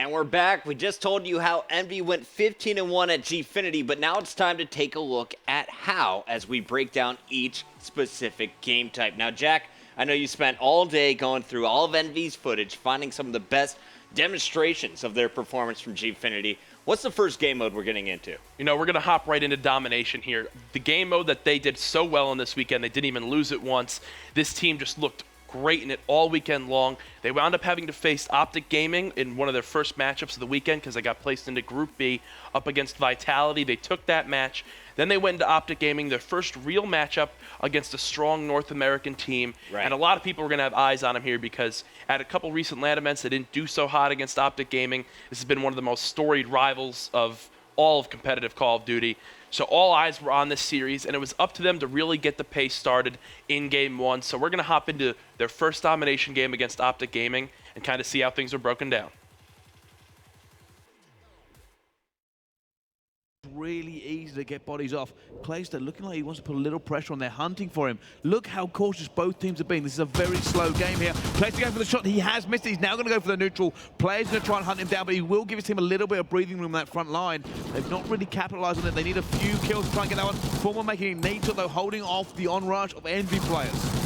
And we're back. We just told you how Envy went 15-1 at Gfinity, but now it's time to take a look at how as we break down each specific game type. Now, Jack, I know you spent all day going through all of Envy's footage, finding some of the best demonstrations of their performance from Gfinity. What's the first game mode we're getting into? You know, we're going to hop right into Domination here. The game mode that they did so well in this weekend, they didn't even lose it once. This team just looked great in it all weekend long. They wound up having to face Optic Gaming in one of their first matchups of the weekend because they got placed into Group B up against Vitality. They took that match. Then they went into Optic Gaming, their first real matchup against a strong North American team. Right. And a lot of people are going to have eyes on them here because at a couple recent LAN events, they didn't do so hot against Optic Gaming. This has been one of the most storied rivals of all of competitive Call of Duty. So all eyes were on this series, and it was up to them to really get the pace started in Game 1. So we're going to hop into their first Domination game against Optic Gaming and kind of see how things are broken down. Really easy to get bodies off. Clayster looking like he wants to put a little pressure on. They're hunting for him. Look how cautious both teams are being. This is a very slow game here. Clayster going for the shot. He has missed it. He's now going to go for the neutral. Player's going to try and hunt him down, but he will give his team a little bit of breathing room in that front line. They've not really capitalized on it. They need a few kills to try and get that one. Formal making it Nate, though, holding off the onrush of Envy players.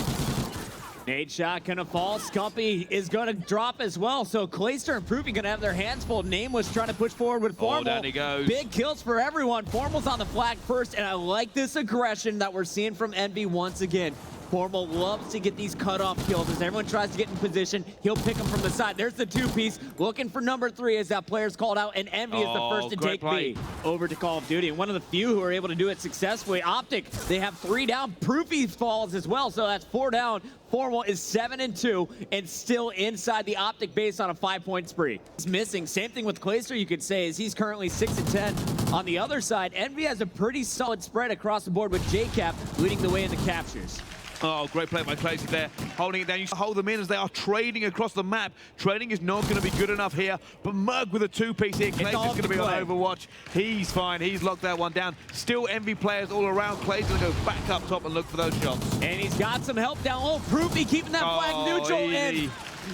Nade shot gonna fall. Scumpy is gonna drop as well. So Clayster and Proofy gonna have their hands full. Nameless trying to push forward with Formal. Oh, down he goes. Big kills for everyone. Formal's on the flag first, and I like this aggression that we're seeing from Envy once again. Formal loves to get these cutoff kills. As everyone tries to get in position, he'll pick them from the side. There's the two-piece. Looking for number 3 as that player's called out, and Envy is the first to take B over to Call of Duty. And one of the few who are able to do it successfully. Optic, they have 3 down. Proofy falls as well, so that's 4 down. Formal is 7-2 and still inside the Optic base on a 5-point spree. He's missing. Same thing with Clayster, you could say, as he's currently 6-10. On the other side, Envy has a pretty solid spread across the board with JCap leading the way in the captures. Oh, great play by Clayster there, holding it down. You hold them in as they are trading across the map. Trading is not going to be good enough here, but Murg with a 2-piece here. Clayster's going to be on Overwatch. He's fine. He's locked that one down. Still Envy players all around. Clayster's going to go back up top and look for those shots. And he's got some help down low. Proofy keeping that flag neutral in.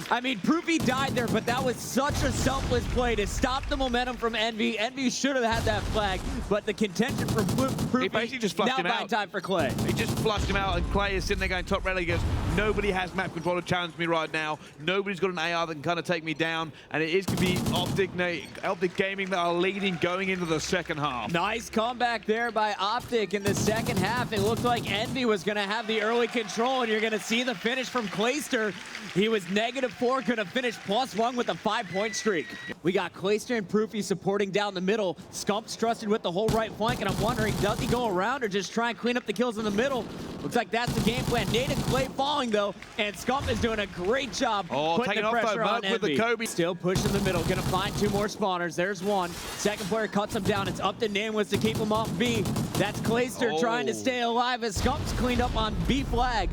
I mean, Proofy died there, but that was such a selfless play to stop the momentum from Envy. Envy should have had that flag, but the contention from Proofy, he basically just flushed him out. Now time for Clay. He just flushed him out, and Clay is sitting there going top rally. He goes, nobody has map control to challenge me right now. Nobody's got an AR that can kind of take me down, and it is going to be Optic Gaming that are leading going into the second half. Nice comeback there by Optic in the second half. It looked like Envy was going to have the early control, and you're going to see the finish from Clayster. He was -4, could have finished +1 with a 5-point streak. We got Clayster and Proofy supporting down the middle. Scump's trusted with the whole right flank, and I'm wondering, does he go around or just try and clean up the kills in the middle? Looks like that's the game plan. Nate and Clay falling, though, and Scump is doing a great job putting the pressure on Envy. With the Kobe. Still pushing the middle, gonna find 2 more spawners. There's one. Second player cuts him down. It's up to Nameless to keep him off B. That's Clayster trying to stay alive as Scump's cleaned up on B flag.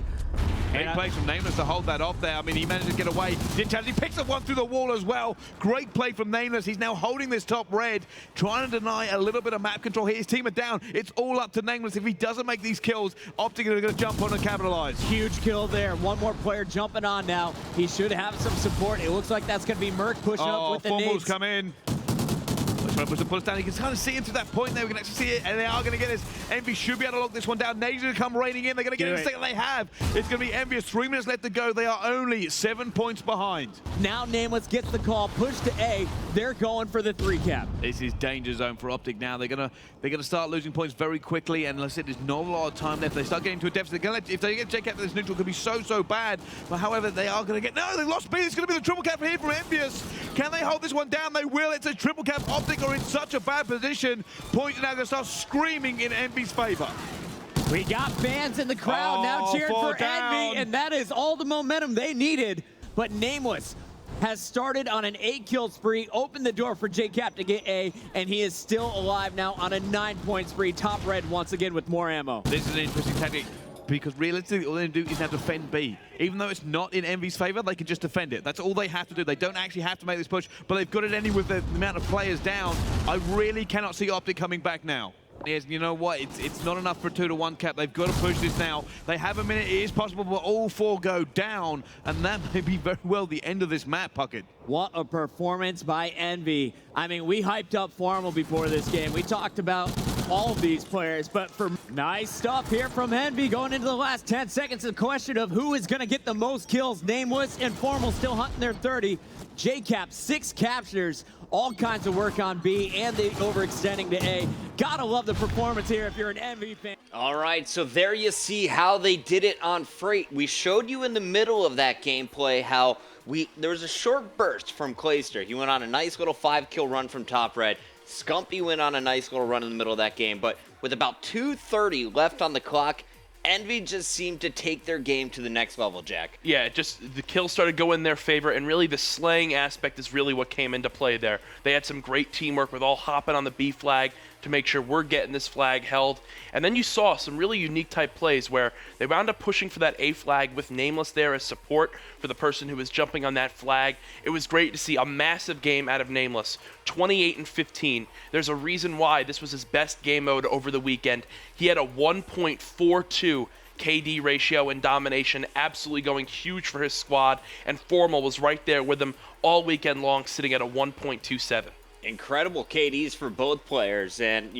Great play from Nameless to hold that off there. I mean, he managed to get away. Didn't chance. He picks up one through the wall as well. Great play from Nameless. He's now holding this top red, trying to deny a little bit of map control here. His team are down. It's all up to Nameless. If he doesn't make these kills, Optic are going to jump on and capitalize. Huge kill there. One more player jumping on now. He should have some support. It looks like that's going to be Merc pushing up with the nades. Come in. Trying to push the push down. You can kind of see into that point there. We can actually see it, and they are going to get this. Envy should be able to lock this one down. Nade's going to come raining in. They're going to get it in the second they have. It's going to be Envious. 3 minutes left to go. They are only 7 points behind. Now Nameless gets the call. Push to A. They're going for the 3 cap. This is danger zone for Optic now. They're gonna start losing points very quickly, and like I said, there's not a lot of time left. They start getting to a deficit. If they get JCap, this neutral could be so bad. But however, they are going to get. No, they lost B. It's going to be the triple cap here from Envious. Can they hold this one down? They will. It's a triple cap. Optic are in such a bad position. Point now going to start screaming in Envy's favor. We got fans in the crowd now cheering for Envy, and that is all the momentum they needed. But Nameless has started on an 8-kill spree, opened the door for JCap to get A, and he is still alive now on a 9-point spree. Top red once again with more ammo. This is an interesting tactic, because realistically all they do is now defend B. Even though it's not in Envy's favor, they can just defend it. That's all they have to do. They don't actually have to make this push, but they've got it anyway with the amount of players down. I really cannot see Optic coming back now. Yes, you know what? It's not enough for a 2-1 cap. They've got to push this now. They have a minute. It is possible, but all 4 go down, and that may be very well the end of this map, Puckett. What a performance by Envy. I mean, we hyped up Formal before this game. We talked about all of these players, but for nice stuff here from Envy going into the last 10 seconds. The question of who is going to get the most kills. Nameless and Formal still hunting their 30. JCap, 6 captures. All kinds of work on B, and they overextending to A. Gotta love the performance here if you're an Envy fan. All right, so there you see how they did it on Freight. We showed you in the middle of that gameplay how there was a short burst from Clayster. He went on a nice little 5-kill run from top red. Scumpy went on a nice little run in the middle of that game, but with about 2:30 left on the clock, Envy just seemed to take their game to the next level, Jack. Yeah, just the kills started going in their favor, and really the slaying aspect is really what came into play there. They had some great teamwork with all hopping on the B flag to make sure we're getting this flag held. And then you saw some really unique type plays where they wound up pushing for that A flag with Nameless there as support for the person who was jumping on that flag. It was great to see a massive game out of Nameless, 28-15. There's a reason why this was his best game mode over the weekend. He had a 1.42 KD ratio in Domination, absolutely going huge for his squad, and Formal was right there with him all weekend long, sitting at a 1.27. Incredible KDs for both players, and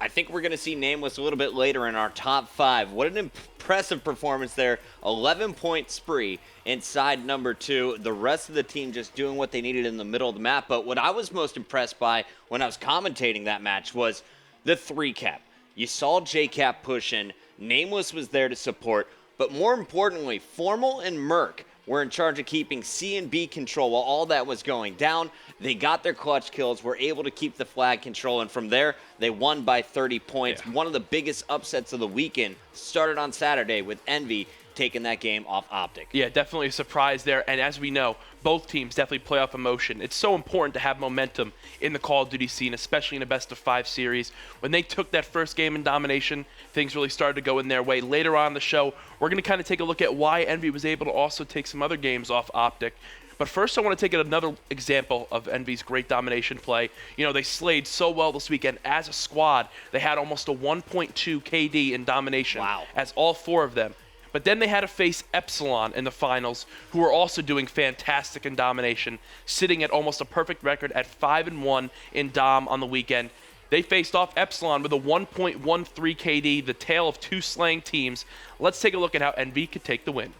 I think we're going to see Nameless a little bit later in our top 5. What an impressive performance there. 11-point spree inside number 2. The rest of the team just doing what they needed in the middle of the map. But what I was most impressed by when I was commentating that match was the 3-cap. You saw JCap push in. Nameless was there to support. But more importantly, Formal and Merc were in charge of keeping C and B control while all that was going down. They got their clutch kills, were able to keep the flag control, and from there, they won by 30 points. Yeah. One of the biggest upsets of the weekend started on Saturday with Envy taking that game off Optic. Yeah, definitely a surprise there, and as we know, both teams definitely play off emotion. It's so important to have momentum in the Call of Duty scene, especially in a best-of-5 series. When they took that first game in Domination, things really started to go in their way. Later on in the show, we're going to kind of take a look at why Envy was able to also take some other games off Optic. But first, I want to take another example of Envy's great Domination play. They slayed so well this weekend. As a squad, they had almost a 1.2 KD in Domination. Wow. As all 4 of them. But then they had to face Epsilon in the finals, who were also doing fantastic in Domination, sitting at almost a perfect record at 5-1 in Dom on the weekend. They faced off Epsilon with a 1.13 KD, the tale of 2 slaying teams. Let's take a look at how Envy could take the win.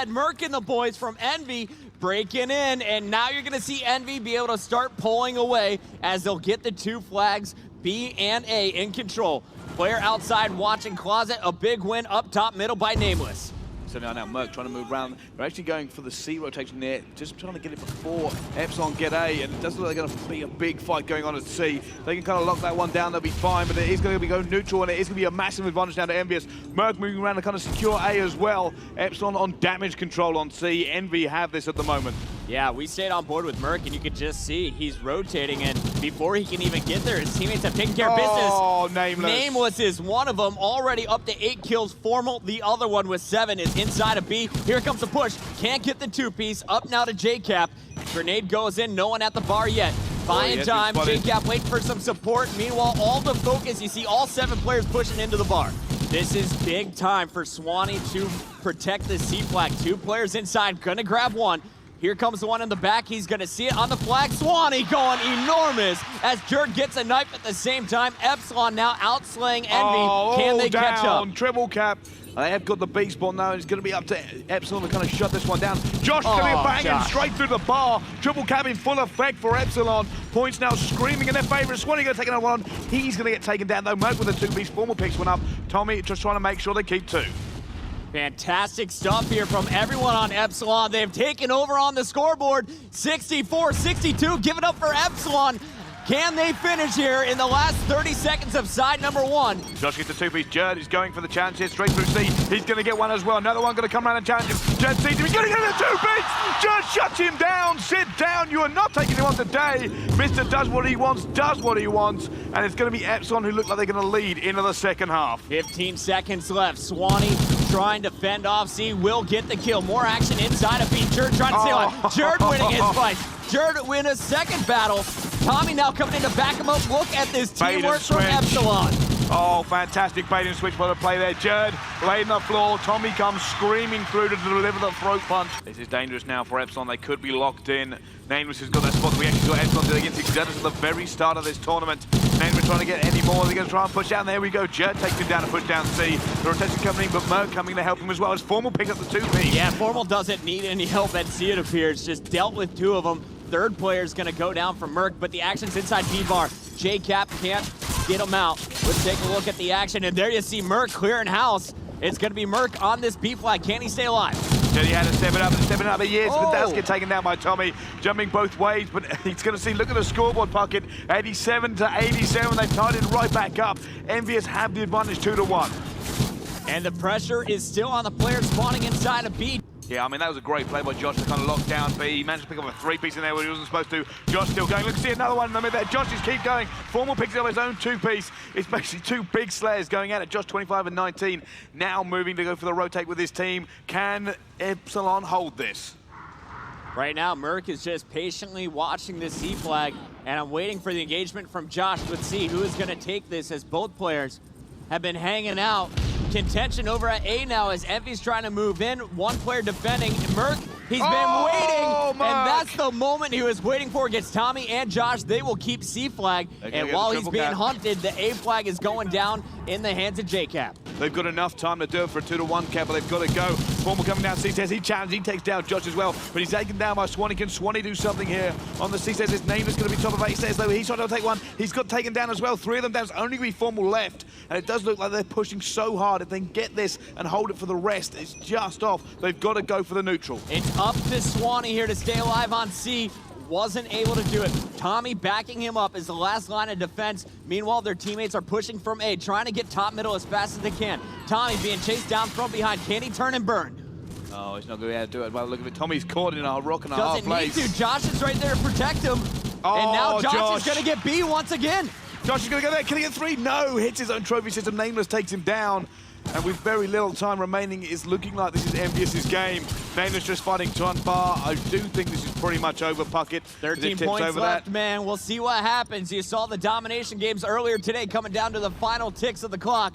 Merc and the boys from Envy breaking in, and now you're going to see Envy be able to start pulling away as they'll get the 2 flags, B and A, in control. Player outside watching Closet, a big win up top middle by Nameless. So now Merc trying to move around. They're actually going for the C rotation there, just trying to get it before Epsilon get A, and it doesn't look like there's going to be a big fight going on at C. They can kind of lock that one down, they'll be fine, but it is going to be going neutral, and it is going to be a massive advantage now to EnvyUs. Merc moving around to kind of secure A as well. Epsilon on damage control on C. Envy have this at the moment. Yeah, we stayed on board with Merc, and you could just see he's rotating, and before he can even get there, his teammates have taken care of business. Oh, Nameless. Nameless is one of them, already up to 8 kills. Formal, the other one with 7, is inside of B. Here comes the push. Can't get the 2-piece. Up now to JCap. Grenade goes in. No one at the bar yet. Buying time. JCap waiting for some support. Meanwhile, all the focus. You see all 7 players pushing into the bar. This is big time for Swanee to protect the C flag. 2 players inside. Gonna grab one. Here comes the one in the back. He's going to see it on the flag. Swanee going enormous as Jerd gets a knife at the same time. Epsilon now outslaying Envy. Can they catch up? Triple cap. They have got the B spot now. It's going to be up to Epsilon to kind of shut this one down. Josh going to be banging straight through the bar. Triple cap in full effect for Epsilon. Points now screaming in their favor. Swanee going to take another one on. He's going to get taken down though. Merc with the 2-piece. Formal picks one up. Tommy just trying to make sure they keep 2. Fantastic stuff here from everyone on Epsilon. They've taken over on the scoreboard. 64-62. Give it up for Epsilon. Can they finish here in the last 30 seconds of side number 1? Josh gets the 2-piece. Jerd is going for the chance here, straight through C. He's going to get one as well. Another one going to come around and challenge him. Jerd sees him. He's going to get the 2-piece. Jerd shuts him down. Sit down. You are not taking him on today. Mr. does what he wants, and it's going to be Epsilon who look like they're going to lead into the second half. 15 seconds left. Swanee trying to fend off C. Will get the kill. More action inside of B. Jerd trying to steal it. Jerd winning his fight. Jerd win a second battle. Tommy now coming in to back him up. Look at this teamwork from Epsilon. Oh, fantastic bait and switch by the play there. Jerd laid on the floor. Tommy comes screaming through to deliver the throat punch. This is dangerous now for Epsilon. They could be locked in. Nameless has got that spot that we actually got Epsilon did against Exodus at the very start of this tournament. Nameless trying to get any more. They're going to try and push out. And there we go. Jerd takes him down to push down C. The rotation coming in, but Merc coming to help him as well as Formal picks up the 2-piece. Yeah, Formal doesn't need any help at C, it appears. Just dealt with 2 of them. Third player's gonna go down for Merc, but the action's inside B-Bar. J-Cap can't get him out. Let's take a look at the action, and there you see Merc clearing house. It's gonna be Merc on this B flag. Can he stay alive? He had to step it up and step it up. He is, but that's get taken down by Tommy. Jumping both ways, but he's going to see, look at the scoreboard pocket. 87 to 87, they've tied it right back up. EnvyUs have the advantage 2-1. And the pressure is still on the players spawning inside of B. Yeah, I mean, that was a great play by Josh to kind of lock down B. He managed to pick up a 3-piece in there where he wasn't supposed to. Josh still going. Look, see another one in the middle there. Josh just keep going. Formal picks up his own 2-piece. It's basically 2 big slayers going at it. Josh 25 and 19. Now moving to go for the rotate with his team. Can Epsilon hold this? Right now, Merc is just patiently watching this C flag, and I'm waiting for the engagement from Josh. Let's see who is going to take this, as both players have been hanging out. Contention over at A now as EnvyUs trying to move in. One player defending. Merc, he's been waiting. Merc. And that's the moment he was waiting for against Tommy and Josh. They will keep C flag. And while he's being hunted, the A flag is going down in the hands of J-Cap. They've got enough time to do it for a 2-1 cap, but they've got to go. Formal coming down, C says he challenges, he takes down Josh as well, but he's taken down by Swanee. Can Swanee do something here on the C says his name is going to be top of 8 says though. He's trying to take one. He's got taken down as well. 3 of them down. It's only going to be Formal left, and it does look like they're pushing so hard. If they can get this and hold it for the rest, it's just off. They've got to go for the neutral. It's up to Swanee here to stay alive on C. Wasn't able to do it. Tommy backing him up is the last line of defense. Meanwhile, their teammates are pushing from A, trying to get top middle as fast as they can. Tommy being chased down from behind. Can he turn and burn? Oh, he's not going to be able to do it. By the look of it, Tommy's caught in a rock and a hard Doesn't place. need to. Josh is right there to protect him. And now Josh is going to get B once again. Josh is going to go there. Can he get 3? No. Hits his own trophy system. Nameless takes him down. And with very little time remaining, it's looking like this is EnvyUs' game. Nameless just fighting Tuan Bar. I do think this is pretty much over, Puckett. 13 points left, man. We'll see what happens. You saw the domination games earlier today coming down to the final ticks of the clock.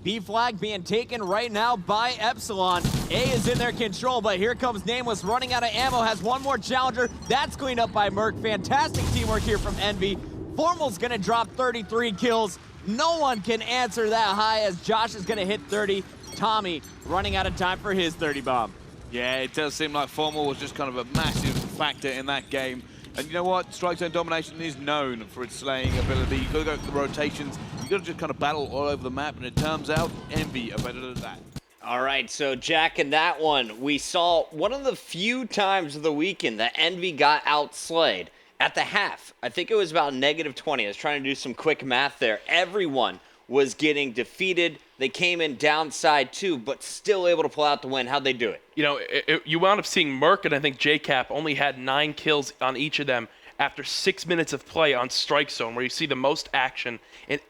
B flag being taken right now by Epsilon. A is in their control, but here comes Nameless running out of ammo. Has one more challenger. That's cleaned up by Merc. Fantastic teamwork here from Envy. Formal's going to drop 33 kills. No one can answer that high as Josh is going to hit 30. Tommy running out of time for his 30 bomb. Yeah, it does seem like Formal was just kind of a massive factor in that game. And you know what? Strike Zone Domination is known for its slaying ability. You've got to go for the rotations. You've got to just kind of battle all over the map, and it turns out Envy are better at that. All right, so Jack, in that one, we saw one of the few times of the weekend that Envy got outslayed. At the half, I think it was about -20. I was trying to do some quick math there. Everyone was getting defeated. They came in downside too, but still able to pull out the win. How'd they do it? You know, you wound up seeing Merc and I think J-Cap only had 9 kills on each of them after 6 minutes of play on Strike Zone, where you see the most action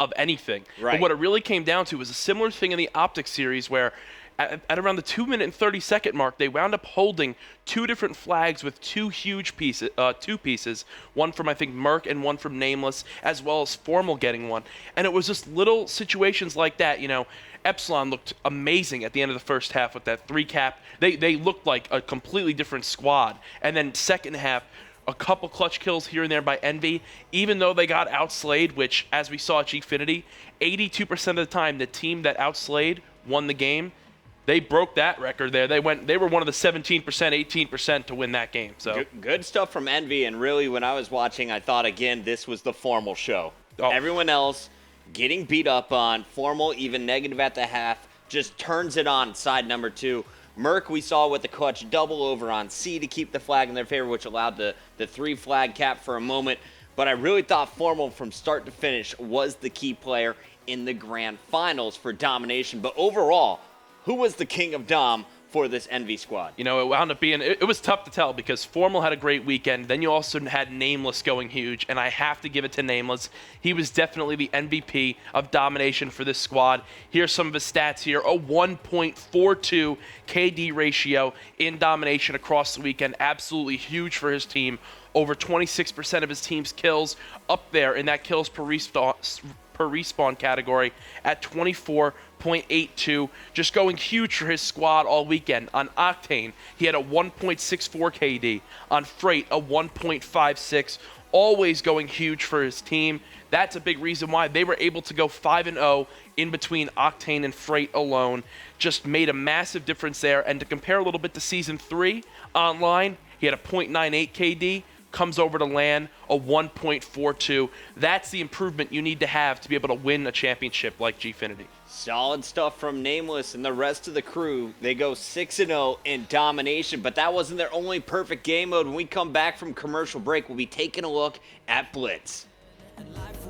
of anything. Right. But what it really came down to was a similar thing in the Optic series where at around the 2-minute and 30-second mark, they wound up holding 2 different flags with 2 huge pieces, 2 pieces, one from, I think, Merc and one from Nameless, as well as Formal getting one. And it was just little situations like that, you know. Epsilon looked amazing at the end of the first half with that 3-cap. They looked like a completely different squad. And then second half, a couple clutch kills here and there by Envy, even though they got outslayed, which, as we saw at Gfinity, 82% of the time, the team that outslayed won the game. They broke that record there. They were one of the 17%, 18% to win that game. So good stuff from Envy, and really when I was watching, I thought, again, this was the Formal show. Oh. Everyone else getting beat up on. Formal, even negative at the half, just turns it on side number 2. Merc, we saw with the clutch double over on C to keep the flag in their favor, which allowed the 3 flag cap for a moment. But I really thought Formal from start to finish was the key player in the grand finals for Domination. But overall, who was the king of Dom for this Envy squad? You know, it wound up being, it was tough to tell because Formal had a great weekend. Then you also had Nameless going huge, and I have to give it to Nameless. He was definitely the MVP of Domination for this squad. Here's some of his stats here. A 1.42 KD ratio in Domination across the weekend. Absolutely huge for his team. over 26% of his team's kills, up there in that kills per respawn category at 24.82, just going huge for his squad all weekend. On Octane, he had a 1.64 KD. On Freight, a 1.56, always going huge for his team. That's a big reason why they were able to go 5-0 in between Octane and Freight alone. Just made a massive difference there. And to compare a little bit to Season 3 online, he had a 0.98 KD, comes over to LAN, a 1.42. That's the improvement you need to have to be able to win a championship like Gfinity. Solid stuff from Nameless and the rest of the crew. They go 6-0 in Domination, but that wasn't their only perfect game mode. When we come back from commercial break, we'll be taking a look at Blitz. And life